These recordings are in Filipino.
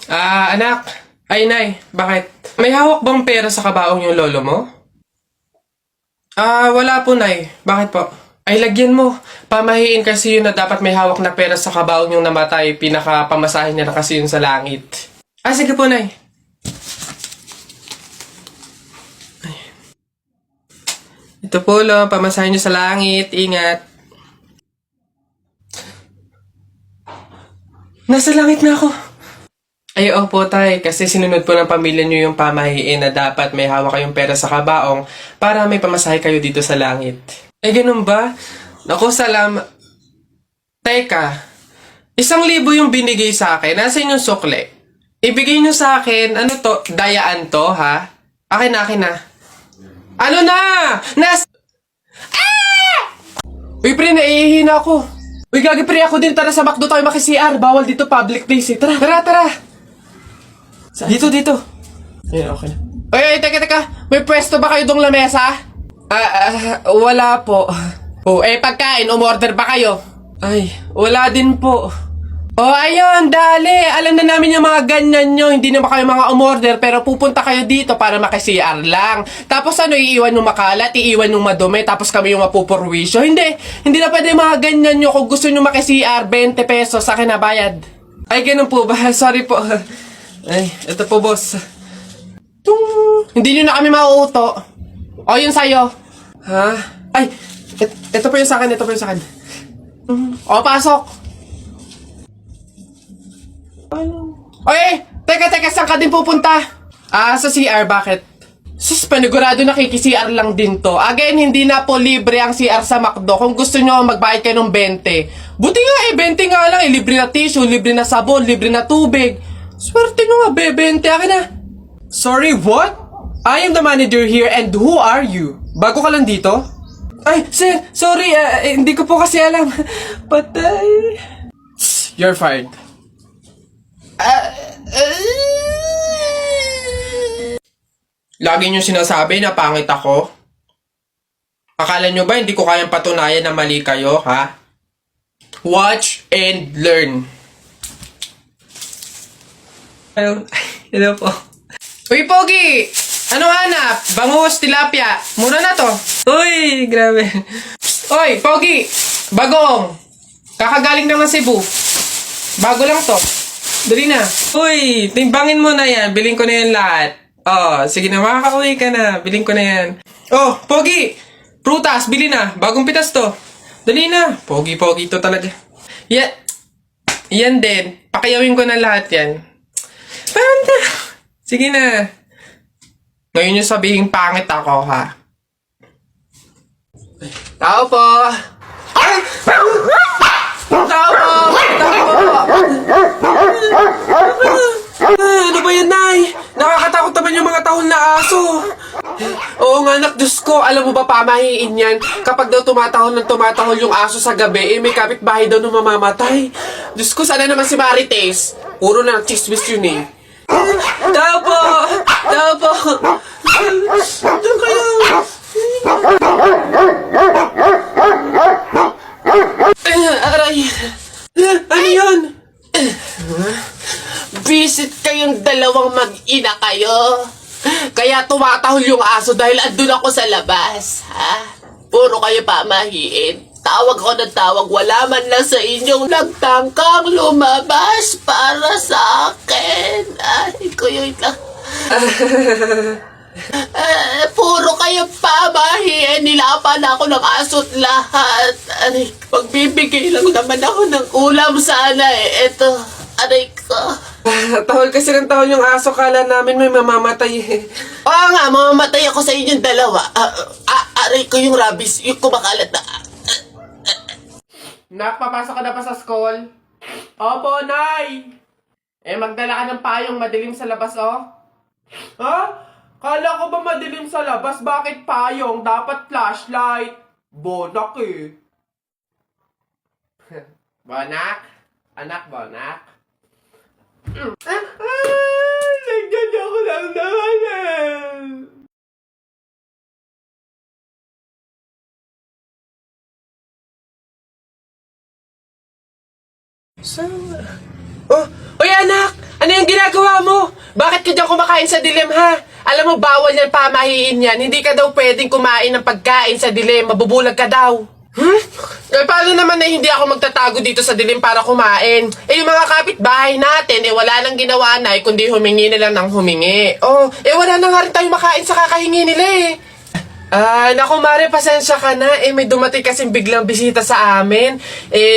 Anak. Ay, Nay. Bakit? May hawak bang pera sa kabaong yung lolo mo? Wala po, Nay. Bakit po? Ay, lagyan mo. Pamahiin kasi yun na dapat may hawak na pera sa kabaong yung namatay. Pinaka-pamasahin niya na kasi yun sa langit. Sige po, Nay. Ito po, lo. Pamasahin niyo sa langit. Ingat. Nasa langit na ako. Ay, opo, tay. Kasi sinunod po ng pamilya niyo yung pamahiin na dapat may hawak kayong pera sa kabaong para may pamasahe kayo dito sa langit. Ay, ganun ba? Naku, Teka, 1,000 yung binigay sa akin. Nasaan yung sukle? Ibigay niyo sa akin, ano to? Dayaan to, ha? Akin na. Ano na? Uy, pre, naiihina ako. Uy, gagi, pre, ako din. Tara sa McDo tayo maki-CR. Bawal dito public place, eh. Tara. Dito. Ayun, okay na. Uy, teka. May pwesto ba kayo dong lamesa? Wala po. Pagkain, umorder ba kayo? Ay, wala din po. Ayun, dali. Alam na namin yung mga ganyan nyo. Hindi naman kayo mga umorder, pero pupunta kayo dito para maki-CR lang. Tapos iiwan yung makalat, iiwan yung madumi, tapos kami yung mapupurwisyo. Hindi na pwede mga ganyan nyo. Kung gusto nyo maki-CR, 20 pesos, sa akin na bayad. Ay, ganun po ba? Sorry po. Ay, ito po, boss. Hindi nyo na kami mauuto. Yun sa'yo. Ha? Ay, ito po yung sa akin. Pasok. Teka, saan ka din pupunta? Sa CR, bakit? Sus, panigurado nakiki-CR lang din to. Again, hindi na po libre ang CR sa McDo. Kung gusto nyo, magbayad kayo ng 20. Buti nga 20 nga lang. Libre na tissue, libre na sabon, libre na tubig. Swerte nyo nga, 20. Akin na. Sorry, what? I am the manager here and who are you? Bago ka lang dito? Ay, sir, sorry, hindi ko po kasi alam. Patay. You're fired. Lagi nyo sinasabi na pangit ako? Akala nyo ba hindi ko kayang patunayan na mali kayo, ha? Watch and learn. Hello po. Uy, Pogi! Anong hanap? Bangus, tilapia. Mura na to. Uy, grabe. Uy, Pogi! Bagong! Kakagaling naman Cebu. Bago lang to. Dali na. Uy, timbangin mo na yan. Biling ko na yan lahat. Sige na, makakauwi ka na. Biling ko na yan. Pogi! Prutas, bili na. Bagong pitas to. Dali na. Pogi to talaga. Yan din. Pakiyawin ko na lahat yan. Panda! Sige na. Ngayon yung sabihin pangit ako, ha? Tao po! Tao po! Ano ba yan, Nay? Nakakatakot naman yung mga tahol na aso. Oo nga, anak, Diyos ko. Alam mo ba, pamahiin yan? Kapag daw tumatahol yung aso sa gabi, may kapitbahay daw nung mamamatay. Diyos ko, sana naman si Marites. Puro na chismis yun, eh. Tao po! Diyan kayo! Aray! Ano yun? Visit kayong dalawang mag-ina kayo. Kaya tumatahol yung aso dahil andun ako sa labas, ha? Puro kayo pamahiin. Tawag ko ng tawag, wala man lang sa inyong nagtangkang lumabas para sa akin. Ay, kuyoy lang. Puro kayo pamahiin. Nilapan ako ng aso't lahat. Aray, magbibigay lang naman ako ng ulam sana eh. Ito, aray ko. Tahol kasi ng tahol yung aso. Kala namin may mamamatay eh. Oo nga, mamamatay ako sa inyong dalawa. Aray ko yung rabies, yung kumakalat na. Nak, papasok ka na pa sa school? Opo, Nay! Magdala ka ng payong madilim sa labas, oh. Ha? Kala ko ba madilim sa labas? Bakit payong? Dapat flashlight. Bonak eh. Bonak? Anak, Bonak? Nagdadya ko lang naman eh. Saan? Uy, anak! Ano yung ginagawa mo? Bakit ka dyan kumakain sa dilim, ha? Alam mo, bawal yan, pamahiin yan. Hindi ka daw pwedeng kumain ng pagkain sa dilim. Mabubulag ka daw. Eh, paano naman na hindi ako magtatago dito sa dilim para kumain? Eh, yung mga kapitbahay natin, wala nang ginawa na, kundi humingi nila ng humingi. Oh, wala na nga rin tayo makain sa kakahingi nila, eh. Naku Mare, pasensya ka na. May dumating kasing biglang bisita sa amin.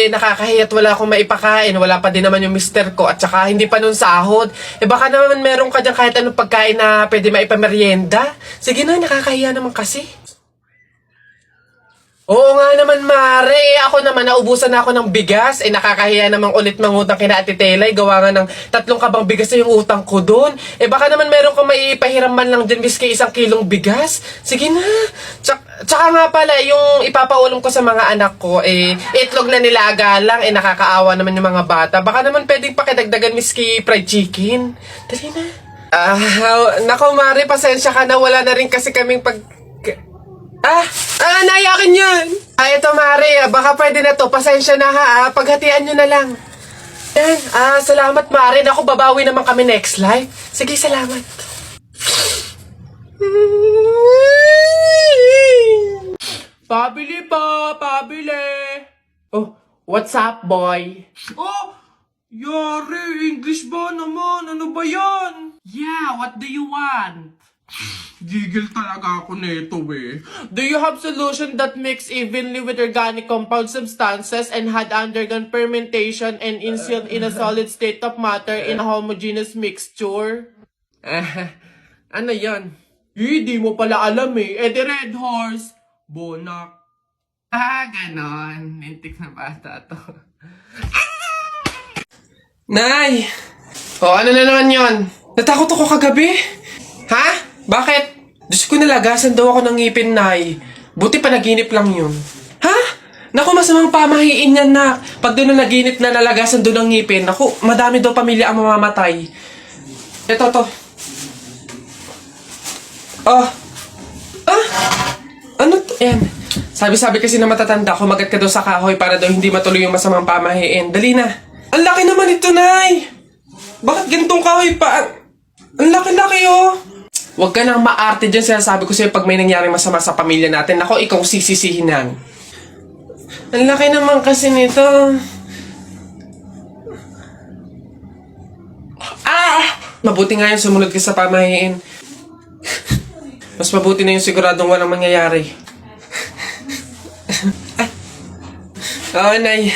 Nakakahiya't wala akong maipakain. Wala pa din naman yung mister ko. At saka hindi pa nun sahod. Baka naman meron ka dyan kahit anong pagkain na pwede maipamerienda. Sige na, nakakahiya naman kasi. Oo nga naman, Mare. Ako naman, naubusan na ako ng bigas. Nakakahiya namang ulit mangutang kina Ate Telay. Gawa nga ng 3 kabang bigas na yung utang ko doon. Baka naman meron kang maipahiram man lang dyan, miski 1 kilong bigas. Sige na. Tsaka nga pala, yung ipapaulam ko sa mga anak ko, itlog na nilaga lang. Nakakaawa naman yung mga bata. Baka naman pwedeng pakidagdagan, miski fried chicken. Dali na. Nako, Mare, pasensya ka na. Wala na rin kasi kaming nayakin yan. Ito Mare, baka pwede na to. Pasensya na ha. Paghatian nyo na lang. Yan. Salamat Mare. Naku, babawi naman kami next live. Sige, salamat. Pabili pa, pabili. Oh, what's up, boy? Oh, yari, English ba naman? Ano ba yan? Yeah, what do you want? Gigil talaga ako nito eh. Do you have solution that mix evenly with organic compound substances and had undergone fermentation and instilled in a solid state of matter in a homogeneous mixture? Ano yan? Di mo pala alam eh. The Red Horse. Bonak. Ganon. Nintik na bata to. Nay! Ano na naman yon? Natakot ako kagabi. Ha? Bakit? Diyos ko, nalagasan daw ako ng ngipin, Nay. Buti panaginip lang yun. Ha? Naku, masamang pamahiin yan, na. Pag doon na naginip na nalagasan doon ng ngipin, naku, madami daw pamilya ang mamamatay. Ito, to. Ano to? Yan. Sabi-sabi kasi na matatanda, kumagat ka daw sa kahoy para daw hindi matuloy yung masamang pamahiin. Dali na. Ang laki naman ito, Nay. Bakit ganitong kahoy pa? Ang laki-laki, oh. Huwag ka nang maarte dyan. Sinasabi ko sa'yo pag may nangyaring masama sa pamilya natin. Ako, ikaw sisisihinan. Ang laki naman kasi nito. Mabuti nga yung sumunod ka sa pamahiin. Mas mabuti na yung siguradong walang mangyayari. Nay.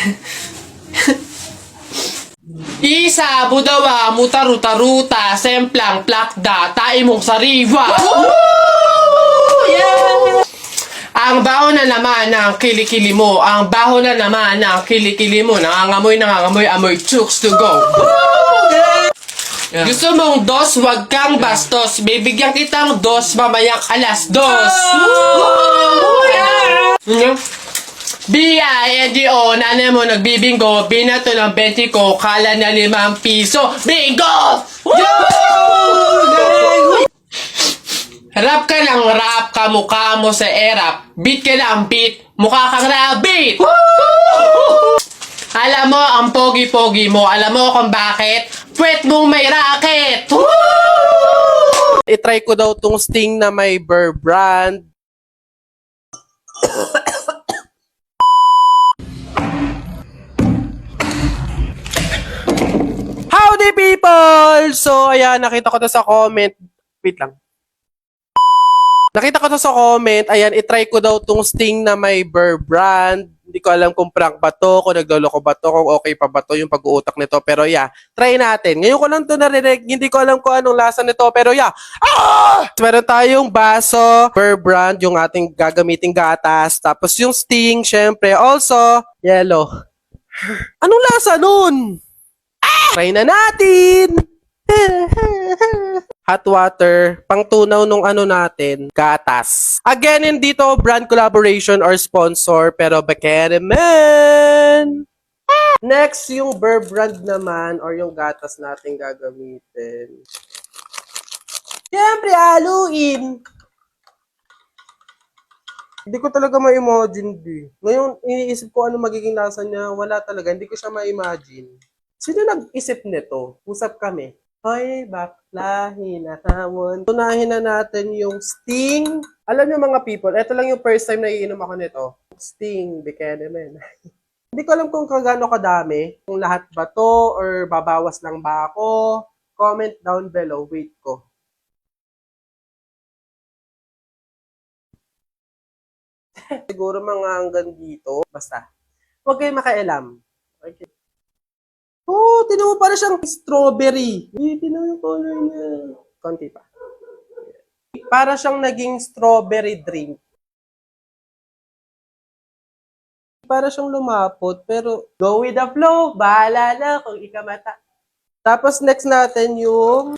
Isa, budawa, mutaru-taruta, semplang, plakda, taimong sariwa. Yeah! Ang baho na naman ng kilikili mo. Ang baho na naman ng kilikili mo. Nangangamoy, amoy chooks to go. Yeah. Gusto mong dos, wag kang bastos. Bibigyan kitang dos, mamayang 2:00. B-I-N-G-O, nanay mo nagbibingo, binato ng 20 ko, kala na 5 piso. Bingo! Rap ka ng rap, kamukha mo sa erap. Beat ka ng beat, mukha kang rabbit. Alam mo, ang pogi-pogi mo, alam mo kung bakit? Pwet mong may racket. I-try ko daw tong Sting na may Burr brand. Howdy people! So, ayan, nakita ko to sa comment. Wait lang. Nakita ko to sa comment. Ayan, itry ko daw tong Sting na may Burr brand. Hindi ko alam kung prank ba to, kung nagloloko ba to, kung okay pa ba to yung pag-uutak nito. Pero yeah, try natin. Ngayon ko lang to narinig. Hindi ko alam kung anong lasa nito. Pero yeah. Meron tayong baso, Burr brand, yung ating gagamiting gatas. Tapos yung Sting, syempre. Also, yellow. Anong lasa nun? Try na natin! Hot water, pangtunaw nung ano natin, gatas. Again, hindi to brand collaboration or sponsor, pero bakere man! Next, yung Burr brand naman, or yung gatas natin gagamitin. Siyempre, haluin! Hindi ko talaga ma-imagine, di. Ngayon, iniisip ko ano magiging lasa niya, wala talaga, hindi ko siya ma-imagine. Sino nag-isip nito? Usap kami. Hoy, bakla, hinahamon. Tunahin na natin yung Sting. Alam niyo mga people, ito lang yung first time na iinom ako nito. Sting, Buchanan. Hindi ko alam kung kagano kadami. Kung lahat ba to or babawas lang ba ako. Comment down below. Wait ko. Siguro mga hanggang dito. Basta. Huwag kayong makialam. Okay. Oh, tinan mo para siyang strawberry. Tinan mo yung color niya. Konti pa. Para siyang naging strawberry drink. Para siyang lumapot, pero go with the flow. Bahala na kung ikamata. Tapos next natin yung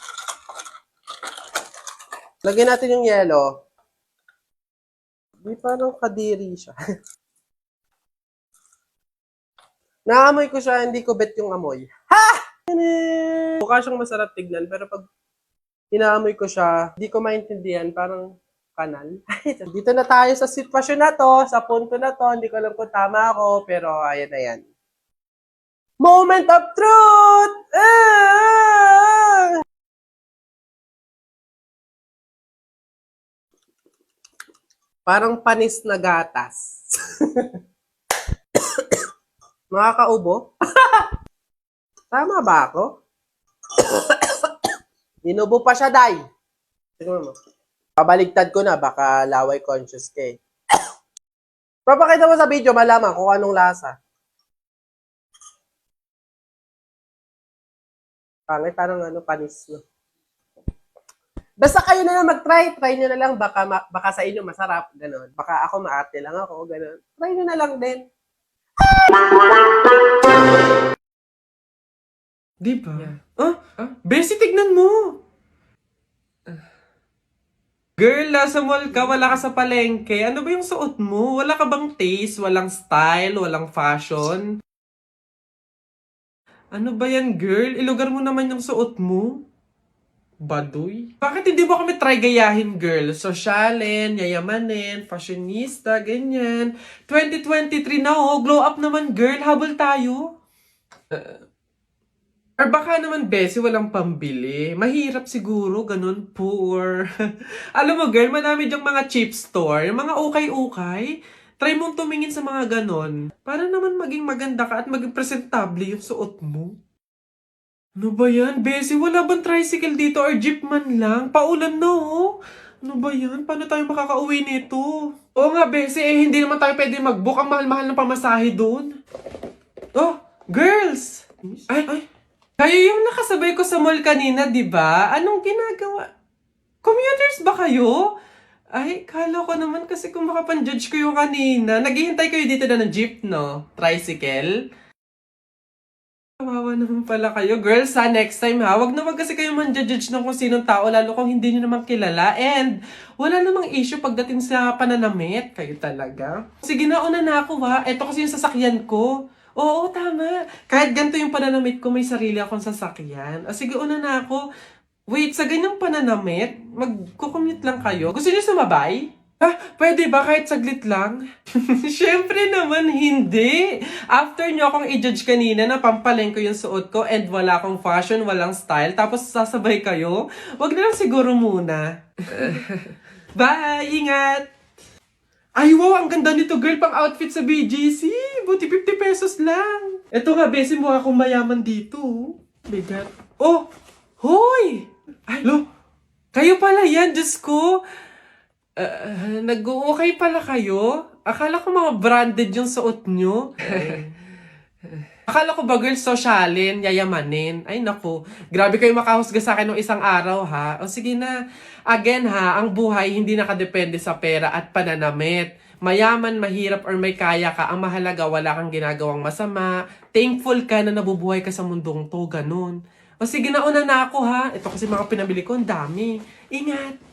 lagyan natin yung yellow. Di parang kadiri siya. Naamoy ko siya, hindi ko bet yung amoy. Ha! Mukha siyang masarap tignan, pero pag inaamoy ko siya, hindi ko maintindihan, parang kanal. Dito na tayo sa sitwasyon na to, sa punto na to, hindi ko alam kung tama ako, pero ayan na yan. Moment of truth! Parang panis na gatas. Makakaubo? Tama ba ako? Inubo pa siya, Day. Tingnan mo. Pabaligtad ko na, baka laway conscious ka eh. Papakita mo sa video, malaman kung anong lasa. Pangit, parang panis, no? Basta kayo na lang mag-try. Try nyo na lang. Baka sa inyo masarap. Ganon. Baka ako maarte lang ako. Ganon. Try nyo na lang din. Di ba? Bessie, tignan mo! Girl, nasa mall ka, wala ka sa palengke. Ano ba yung suot mo? Wala ka bang taste? Walang style? Walang fashion? Ano ba yan, girl? Ilugar mo naman yung suot mo. Baduy? Bakit hindi mo kami try gayahin, girl? Sosyalin, yayamanin, fashionista, ganyan. 2023 na oh, glow up naman, girl. Habol tayo. Or baka naman, Bessie, walang pambili. Mahirap siguro, ganun, poor. Alam mo, girl, madami dyang mga cheap store, yung mga ukay-ukay. Try mong tumingin sa mga ganon. Para naman maging maganda ka at maging presentable yung suot mo. Ano ba yan, Bessie? Wala bang tricycle dito or jeep man lang? Paulan na, oh. Ano ba yan? Paano tayo makakauwi nito? Oo nga, Bessie, hindi naman tayo pwede mag-book. Ang mahal-mahal ng pamasahe doon. Oh, girls! Ay. Kayo yung nakasabay ko sa mall kanina, di ba? Anong ginagawa? Commuters ba kayo? Ay, kala ko naman kasi kung makapan-judge kayo kanina. Naghihintay kayo dito na ng jeep, no? Tricycle? Kawawa naman pala kayo. Girls, ha? Next time, ha? Wag kasi kayo man-judge ng kung sinong tao, lalo kung hindi nyo naman kilala. And, wala namang issue pagdating sa pananamit. Kayo talaga. Sige na, una na ako, ha? Ito kasi yung sasakyan ko. Oo, tama. Kahit ganito yung pananamit ko, may sarili akong sasakyan. O sige, una na ako. Wait, sa ganyang pananamit, mag-commute lang kayo. Gusto niyo sumabay? Pwede ba kahit saglit lang? Siyempre naman, hindi. After nyo akong i-judge kanina na pampaleng ko yung suot ko and wala akong fashion, walang style, tapos sasabay kayo, wag na lang siguro muna. Bye! Ingat! Ay, wow! Ang ganda nito, girl, pang outfit sa BGC. Buti 50 pesos lang. Ito nga, Bessie, mukha akong mayaman dito. Bigat. Oh! Hoy! Ay, lo! Kayo pala yan, Diyos ko. Nag-okay pala kayo? Akala ko mga branded yung suot nyo. Akala ko ba, girl, sosyalin, yayamanin. Ay, naku. Grabe kayo makahusga sa akin ng isang araw, ha? O sige na. Again, ha, ang buhay hindi nakadepende sa pera at pananamit. Mayaman, mahirap, or may kaya ka, ang mahalaga, wala kang ginagawang masama. Thankful ka na nabubuhay ka sa mundong to, ganun. O sige na, una na ako, ha? Ito kasi mga pinabili ko, ang dami. Ingat!